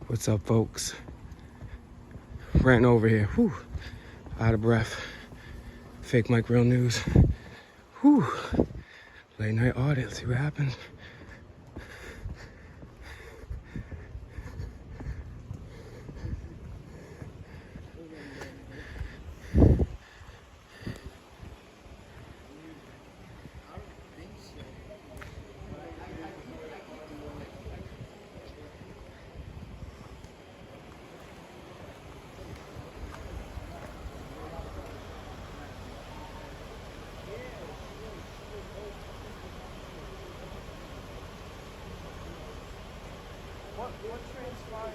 What's up, folks? Ranting over here. Whew. Out of breath. Fake Mike, real news. Whew. Late night audit. Let's see what happens. What transpired?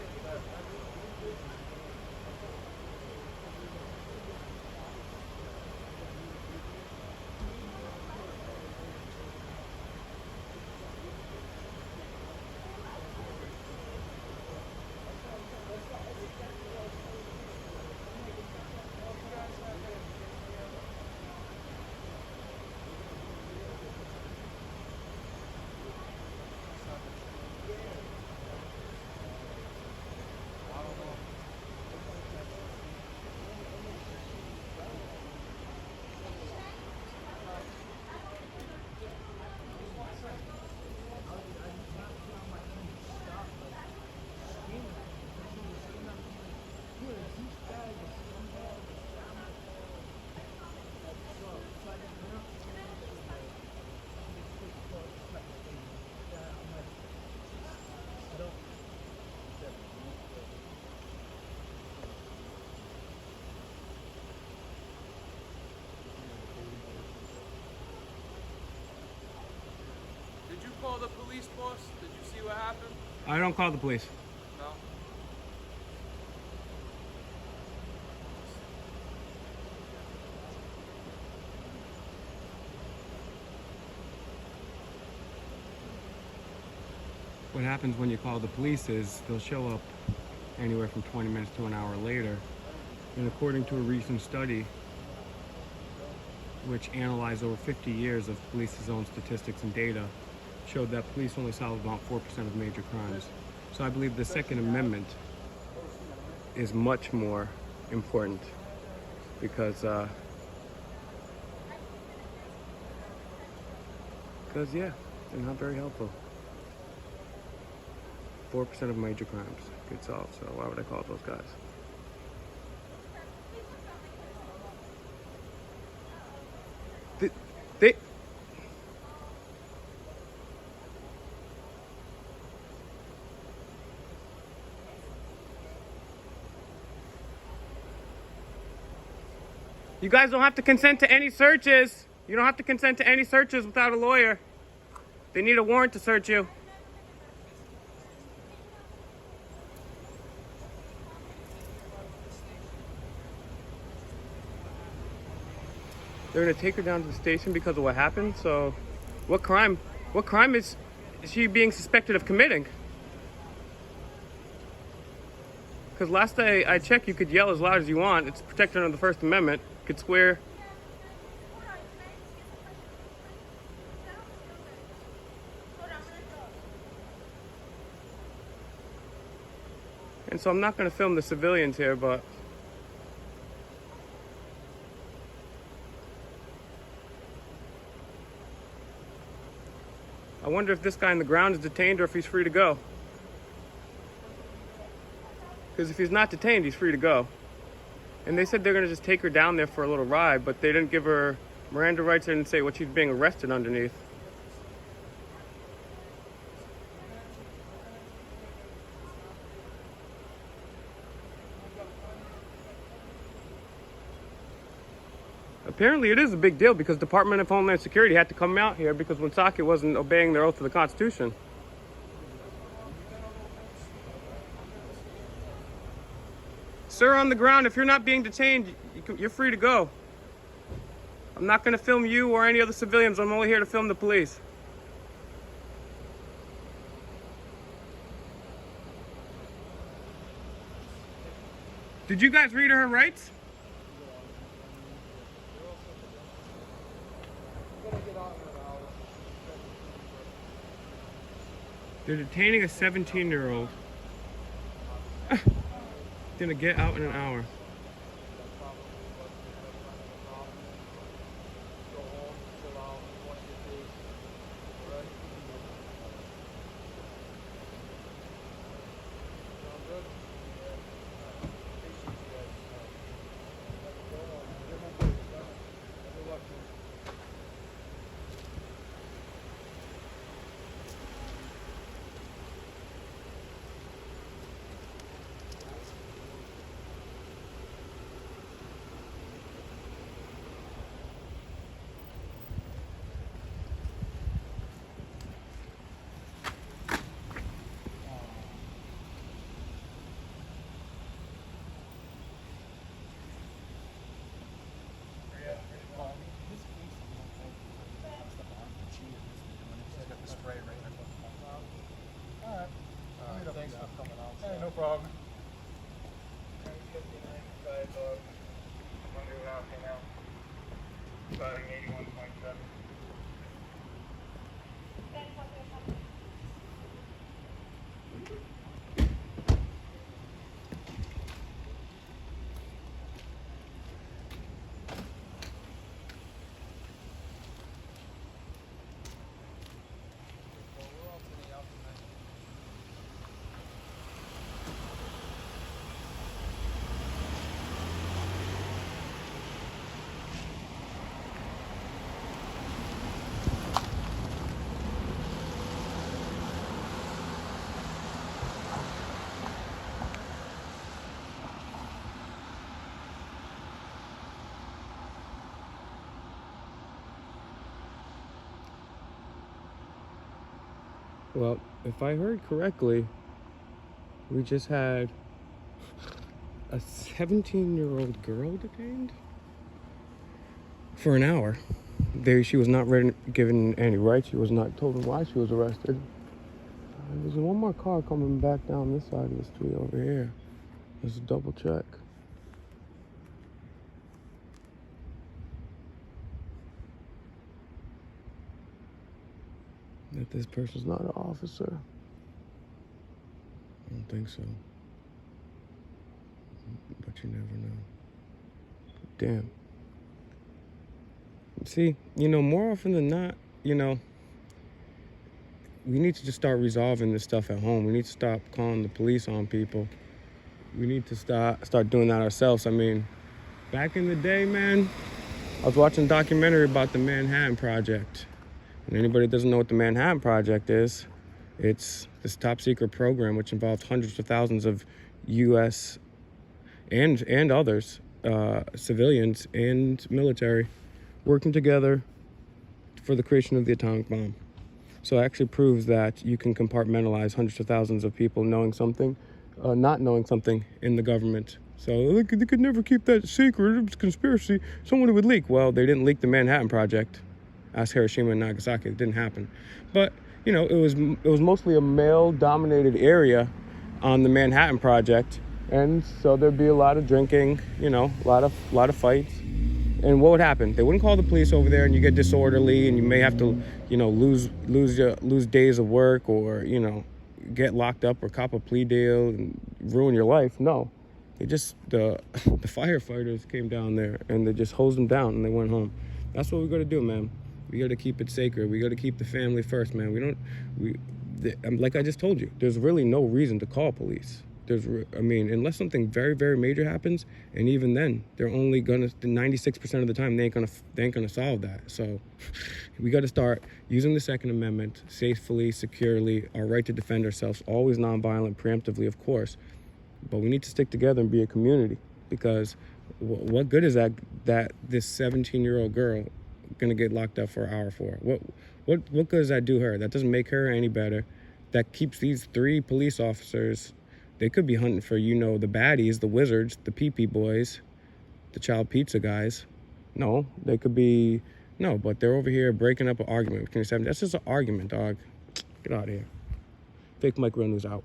Did you call the police, boss? Did you see what happened? I don't call the police. No. What happens when you call the police is they'll show up anywhere from 20 minutes to an hour later. And according to a recent study, which analyzed over 50 years of police's own statistics and data, showed that police only solve about 4% of major crimes. So I believe the Second Amendment is much more important because yeah, they're not very helpful. 4% of major crimes get solved, so why would I call those guys? They You guys don't have to consent to any searches. You don't have to consent to any searches without a lawyer. They need a warrant to search you. They're gonna take her down to the station because of what happened. So, what crime is she being suspected of committing? Because last I checked, you could yell as loud as you want. It's protected under the First Amendment. You could swear. And so I'm not gonna film the civilians here, but I wonder if this guy on the ground is detained or if he's free to go. Because if he's not detained, he's free to go. And they said they're going to just take her down there for a little ride, but they didn't give her Miranda rights. They didn't say what she's being arrested underneath. Apparently it is a big deal because Department of Homeland Security had to come out here because Woonsocket wasn't obeying their oath to the Constitution. Sir, on the ground, if you're not being detained, you're free to go. I'm not going to film you or any other civilians. I'm only here to film the police. Did you guys read her rights? They're detaining a 17-year-old Gonna get out in an hour. Go home, chill out, wash your face. Alright? Sound good? Appreciate you guys. Good luck, man. Thanks for coming out. Hey, no problem. Starting 81.7. Well, if I heard correctly, we just had a 17-year-old girl detained for an hour. She was not given any rights. She was not told why she was arrested. There's one more car coming back down this side of the street over here. Let's double check. That this person's not an officer. I don't think so. But you never know. Damn. See, more often than not, we need to just start resolving this stuff at home. We need to stop calling the police on people. We need to start doing that ourselves. I mean, back in the day, man, I was watching a documentary about the Manhattan Project. And anybody that doesn't know what the Manhattan Project is, it's this top secret program which involved hundreds of thousands of U.S. and others, civilians and military, working together for the creation of the atomic bomb. So it actually proves that you can compartmentalize hundreds of thousands of people knowing something, not knowing something in the government. So they could never keep that secret. It was a conspiracy. Someone would leak. Well, they didn't leak the Manhattan Project. Ask Hiroshima and Nagasaki. It didn't happen. But, it was mostly a male-dominated area on the Manhattan Project. And so there'd be a lot of drinking, a lot of fights. And what would happen? They wouldn't call the police over there, and you get disorderly, and you may have to, lose days of work, or get locked up or cop a plea deal and ruin your life. No, they just the firefighters came down there and they just hosed them down and they went home. That's what we got to do, man. We got to keep it sacred. We got to keep the family first, man. Like I just told you, there's really no reason to call police. Unless something very, very major happens, and even then, they're only gonna 96% of the time they ain't gonna solve that. So, we got to start using the Second Amendment safely, securely, our right to defend ourselves, always nonviolent, preemptively, of course. But we need to stick together and be a community, because what good is that this 17-year-old girl gonna get locked up for an hour for? What good does that do her? That doesn't make her any better. That keeps these 3 police officers. They could be hunting for, the baddies, the wizards, the pee-pee boys, the child pizza guys. No, they could be, no, but they're over here breaking up an argument between 7. That's just an argument, dog. Get out of here. Fake Mike Real News out.